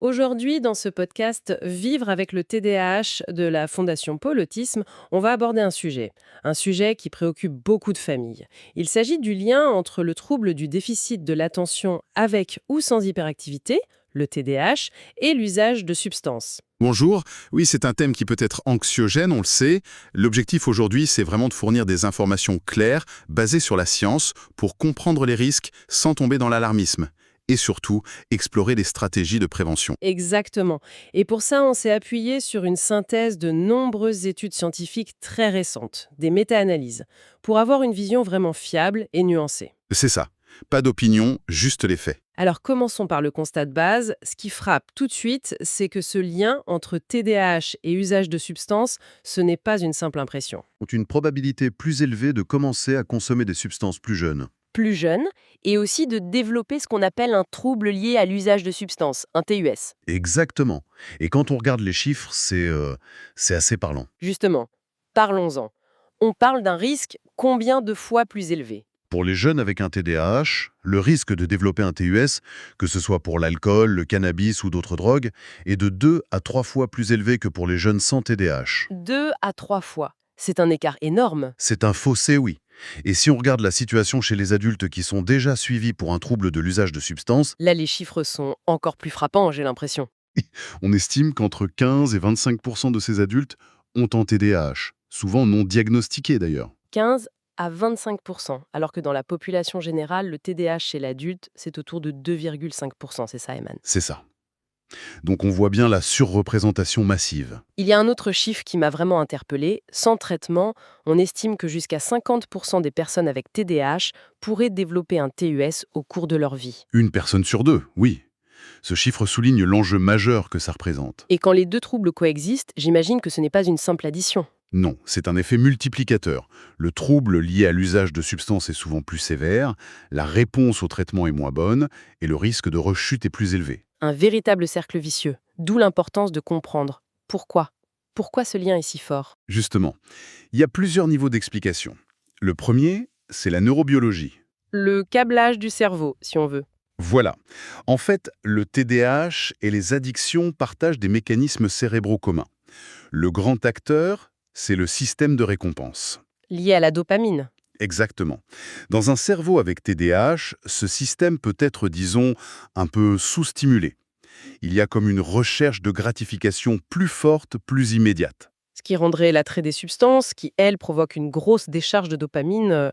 Aujourd'hui, dans ce podcast Vivre avec le TDAH de la Fondation Pôle Autisme, on va aborder un sujet qui préoccupe beaucoup de familles. Il s'agit du lien entre le trouble du déficit de l'attention avec ou sans hyperactivité, le TDAH, et l'usage de substances. Bonjour, oui c'est un thème qui peut être anxiogène, on le sait. L'objectif aujourd'hui c'est vraiment de fournir des informations claires, basées sur la science, pour comprendre les risques sans tomber dans l'alarmisme. Et surtout, explorer les stratégies de prévention. Exactement. Et pour ça, on s'est appuyé sur une synthèse de nombreuses études scientifiques très récentes, des méta-analyses, pour avoir une vision vraiment fiable et nuancée. C'est ça. Pas d'opinion, juste les faits. Alors commençons par le constat de base. Ce qui frappe tout de suite, c'est que ce lien entre TDAH et usage de substances, ce n'est pas une simple impression. Ont une probabilité plus élevée de commencer à consommer des substances plus jeunes. Plus jeune, et aussi de développer ce qu'on appelle un trouble lié à l'usage de substances, un TUS. Exactement. Et quand on regarde les chiffres, c'est assez parlant. Justement, parlons-en. On parle d'un risque combien de fois plus élevé? Pour les jeunes avec un TDAH, le risque de développer un TUS, que ce soit pour l'alcool, le cannabis ou d'autres drogues, est de 2 à 3 fois plus élevé que pour les jeunes sans TDAH. 2 à 3 fois. C'est un écart énorme. C'est un fossé, oui. Et si on regarde la situation chez les adultes qui sont déjà suivis pour un trouble de l'usage de substances, Là, les chiffres sont encore plus frappants, j'ai l'impression. on estime qu'entre 15 et 25% de ces adultes ont un TDAH, souvent non diagnostiqué d'ailleurs. 15 à 25%, alors que dans la population générale, le TDAH chez l'adulte, c'est autour de 2,5%, c'est ça, Eman. C'est ça. Donc on voit bien la surreprésentation massive. Il y a un autre chiffre qui m'a vraiment interpellée. Sans traitement, on estime que jusqu'à 50% des personnes avec TDAH pourraient développer un TUS au cours de leur vie. Une personne sur deux, oui. Ce chiffre souligne l'enjeu majeur que ça représente. Et quand les deux troubles coexistent, j'imagine que ce n'est pas une simple addition. Non, c'est un effet multiplicateur. Le trouble lié à l'usage de substances est souvent plus sévère, la réponse au traitement est moins bonne, et le risque de rechute est plus élevé. Un véritable cercle vicieux. D'où l'importance de comprendre. Pourquoi? Pourquoi ce lien est si fort? Justement, il y a plusieurs niveaux d'explication. Le premier, c'est la neurobiologie. Le câblage du cerveau, si on veut. Voilà. En fait, le TDAH et les addictions partagent des mécanismes cérébraux communs. Le grand acteur, c'est le système de récompense. Lié à la dopamine. Exactement. Dans un cerveau avec TDAH, ce système peut être, disons, un peu sous-stimulé. Il y a comme une recherche de gratification plus forte, plus immédiate. Ce qui rendrait l'attrait des substances, qui, elles, provoquent une grosse décharge de dopamine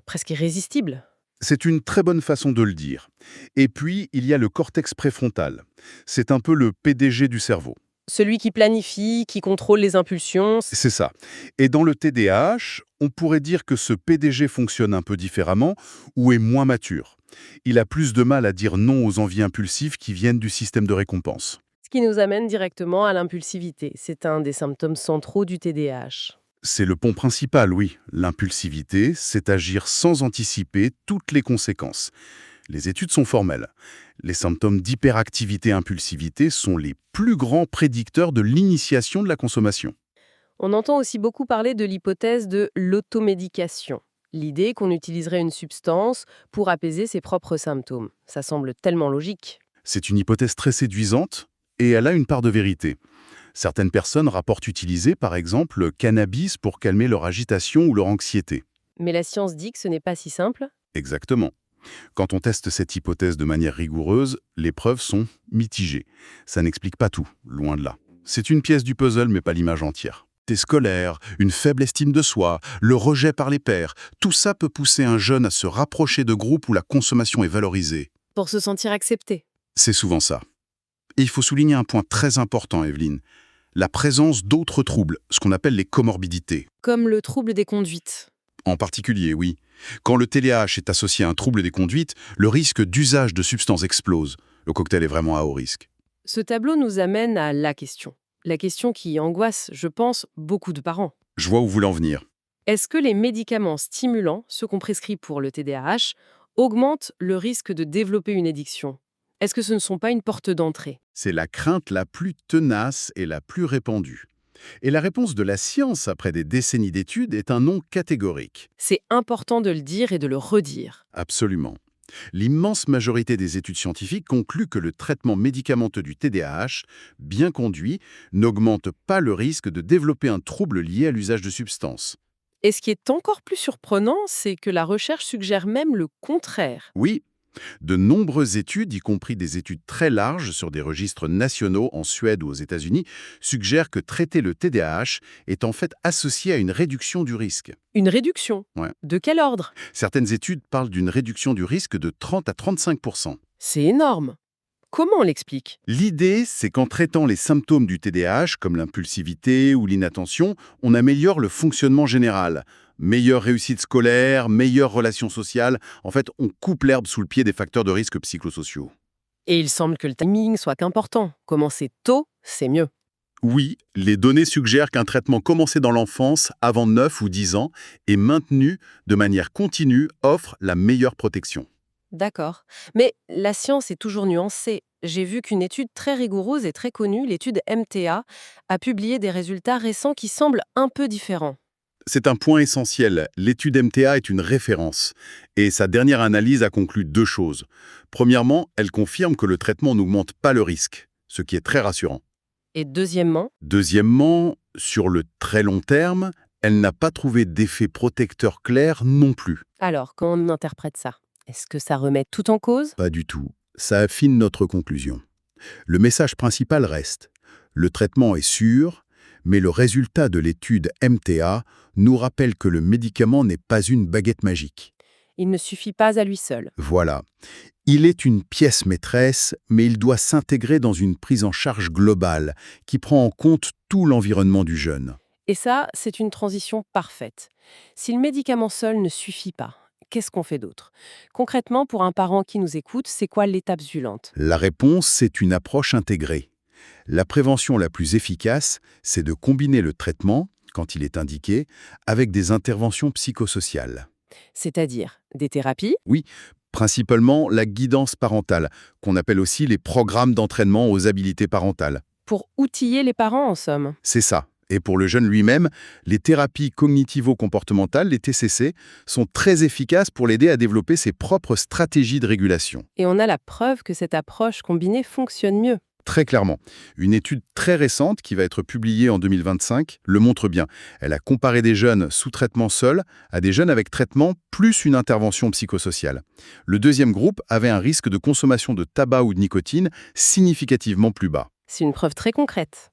presque irrésistible. C'est une très bonne façon de le dire. Et puis, il y a le cortex préfrontal. C'est un peu le PDG du cerveau. Celui qui planifie, qui contrôle les impulsions. C'est ça. Et dans le TDAH, on pourrait dire que ce PDG fonctionne un peu différemment ou est moins mature. Il a plus de mal à dire non aux envies impulsives qui viennent du système de récompense. Ce qui nous amène directement à l'impulsivité. C'est un des symptômes centraux du TDAH. C'est le pont principal, oui. L'impulsivité, c'est agir sans anticiper toutes les conséquences. Les études sont formelles. Les symptômes d'hyperactivité-impulsivité sont les plus grands prédicteurs de l'initiation de la consommation. On entend aussi beaucoup parler de l'hypothèse de l'automédication. L'idée qu'on utiliserait une substance pour apaiser ses propres symptômes. Ça semble tellement logique. C'est une hypothèse très séduisante et elle a une part de vérité. Certaines personnes rapportent utiliser, par exemple, le cannabis pour calmer leur agitation ou leur anxiété. Mais la science dit que ce n'est pas si simple. Exactement. Quand on teste cette hypothèse de manière rigoureuse, les preuves sont mitigées. Ça n'explique pas tout, loin de là. C'est une pièce du puzzle, mais pas l'image entière. Des scolaires, une faible estime de soi, le rejet par les pairs, tout ça peut pousser un jeune à se rapprocher de groupes où la consommation est valorisée. Pour se sentir accepté. C'est souvent ça. Et il faut souligner un point très important, Evelyne. La présence d'autres troubles, ce qu'on appelle les comorbidités. Comme le trouble des conduites. En particulier, oui. Quand le TDAH est associé à un trouble des conduites, le risque d'usage de substances explose. Le cocktail est vraiment à haut risque. Ce tableau nous amène à la question. La question qui angoisse, je pense, beaucoup de parents. Je vois où vous voulez en venir. Est-ce que les médicaments stimulants, ceux qu'on prescrit pour le TDAH, augmentent le risque de développer une addiction? Est-ce que ce ne sont pas une porte d'entrée? C'est la crainte la plus tenace et la plus répandue. Et la réponse de la science, après des décennies d'études, est un non catégorique. C'est important de le dire et de le redire. Absolument. L'immense majorité des études scientifiques concluent que le traitement médicamenteux du TDAH, bien conduit, n'augmente pas le risque de développer un trouble lié à l'usage de substances. Et ce qui est encore plus surprenant, c'est que la recherche suggère même le contraire. Oui, de nombreuses études, y compris des études très larges sur des registres nationaux en Suède ou aux États-Unis, suggèrent que traiter le TDAH est en fait associé à une réduction du risque. Une réduction. Ouais. De quel ordre? Certaines études parlent d'une réduction du risque de 30 à 35 %. C'est énorme. Comment on l'explique? L'idée, c'est qu'en traitant les symptômes du TDAH, comme l'impulsivité ou l'inattention, on améliore le fonctionnement général. Meilleure réussite scolaire, meilleures relations sociales. En fait, on coupe l'herbe sous le pied des facteurs de risque psychosociaux. Et il semble que le timing soit qu'important. Commencer tôt, c'est mieux. Oui, les données suggèrent qu'un traitement commencé dans l'enfance, avant 9 ou 10 ans, et maintenu de manière continue, offre la meilleure protection. D'accord. Mais la science est toujours nuancée. J'ai vu qu'une étude très rigoureuse et très connue, l'étude MTA, a publié des résultats récents qui semblent un peu différents. C'est un point essentiel. L'étude MTA est une référence. Et sa dernière analyse a conclu deux choses. Premièrement, elle confirme que le traitement n'augmente pas le risque, ce qui est très rassurant. Et deuxièmement, Deuxièmement, sur le très long terme, elle n'a pas trouvé d'effet protecteur clair non plus. alors, quand on interprète ça, est-ce que ça remet tout en cause? Pas du tout. Ça affine notre conclusion. Le message principal reste. Le traitement est sûr, mais le résultat de l'étude MTA nous rappelle que le médicament n'est pas une baguette magique. Il ne suffit pas à lui seul. Voilà. Il est une pièce maîtresse, mais il doit s'intégrer dans une prise en charge globale qui prend en compte tout l'environnement du jeune. Et ça, c'est une transition parfaite. Si le médicament seul ne suffit pas, qu'est-ce qu'on fait d'autre? Concrètement, pour un parent qui nous écoute, c'est quoi l'étape suivante? La réponse, c'est une approche intégrée. La prévention la plus efficace, c'est de combiner le traitement, quand il est indiqué, avec des interventions psychosociales. C'est-à-dire des thérapies? Principalement la guidance parentale, qu'on appelle aussi les programmes d'entraînement aux habilités parentales. Pour outiller les parents, en somme. C'est ça. Et pour le jeune lui-même, les thérapies cognitivo-comportementales, les TCC, sont très efficaces pour l'aider à développer ses propres stratégies de régulation. Et on a la preuve que cette approche combinée fonctionne mieux. Très clairement. Une étude très récente qui va être publiée en 2025 le montre bien. Elle a comparé des jeunes sous traitement seul à des jeunes avec traitement plus une intervention psychosociale. Le deuxième groupe avait un risque de consommation de tabac ou de nicotine significativement plus bas. C'est une preuve très concrète.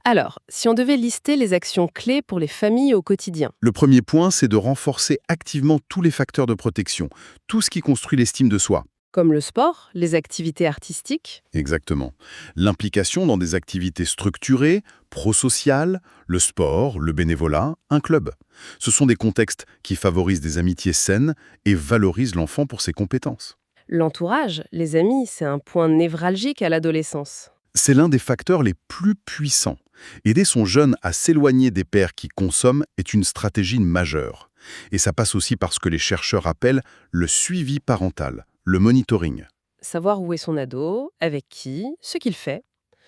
Alors, si on devait lister les actions clés pour les familles au quotidien, Le premier point, c'est de renforcer activement tous les facteurs de protection, tout ce qui construit l'estime de soi. comme le sport, les activités artistiques, Exactement. L'implication dans des activités structurées, prosociales, le sport, le bénévolat, un club. Ce sont des contextes qui favorisent des amitiés saines et valorisent l'enfant pour ses compétences. l'entourage, les amis, c'est un point névralgique à l'adolescence. C'est l'un des facteurs les plus puissants. Aider son jeune à s'éloigner des pairs qui consomment est une stratégie majeure. Et ça passe aussi par ce que les chercheurs appellent le suivi parental, le monitoring. Savoir où est son ado, avec qui, ce qu'il fait,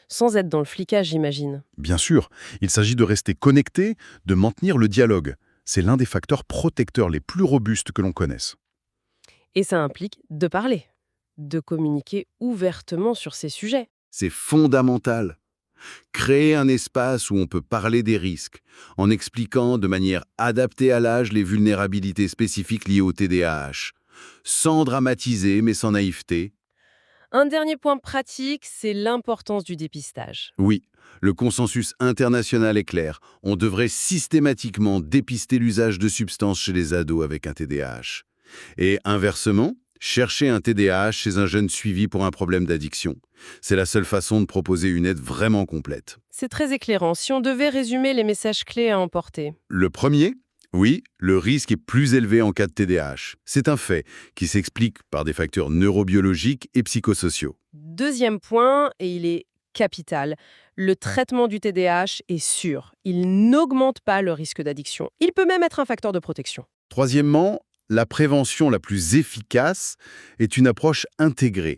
sans être dans le flicage, j'imagine. Bien sûr, il s'agit de rester connecté, de maintenir le dialogue. C'est l'un des facteurs protecteurs les plus robustes que l'on connaisse. Et ça implique de parler, de communiquer ouvertement sur ces sujets. C'est fondamental. Créer un espace où on peut parler des risques, en expliquant de manière adaptée à l'âge les vulnérabilités spécifiques liées au TDAH, sans dramatiser mais sans naïveté. Un dernier point pratique, c'est l'importance du dépistage. Oui, le consensus international est clair. On devrait systématiquement dépister l'usage de substances chez les ados avec un TDAH. Et inversement, chercher un TDAH chez un jeune suivi pour un problème d'addiction. C'est la seule façon de proposer une aide vraiment complète. C'est très éclairant. Si on devait résumer les messages clés à emporter. Le premier, oui, le risque est plus élevé en cas de TDAH. C'est un fait qui s'explique par des facteurs neurobiologiques et psychosociaux. Deuxième point, et il est capital, le traitement du TDAH est sûr. Il n'augmente pas le risque d'addiction. Il peut même être un facteur de protection. Troisièmement, la prévention la plus efficace est une approche intégrée.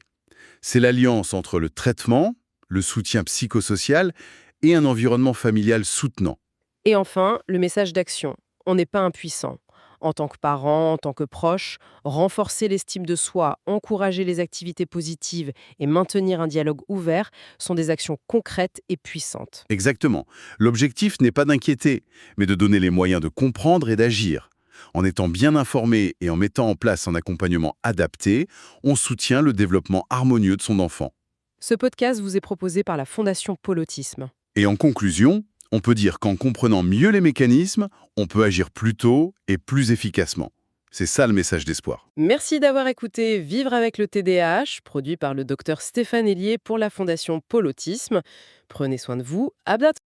C'est l'alliance entre le traitement, le soutien psychosocial et un environnement familial soutenant. Et enfin, le message d'action. On n'est pas impuissant. En tant que parent, en tant que proche, renforcer l'estime de soi, encourager les activités positives et maintenir un dialogue ouvert sont des actions concrètes et puissantes. Exactement. L'objectif n'est pas d'inquiéter, mais de donner les moyens de comprendre et d'agir. En étant bien informé et en mettant en place un accompagnement adapté, on soutient le développement harmonieux de son enfant. Ce podcast vous est proposé par la Fondation Pôle Autisme. Et en conclusion, on peut dire qu'en comprenant mieux les mécanismes, on peut agir plus tôt et plus efficacement. C'est ça le message d'espoir. Merci d'avoir écouté Vivre avec le TDAH, produit par le docteur Stéphane Hélier pour la Fondation Pôle Autisme. Prenez soin de vous, à bientôt.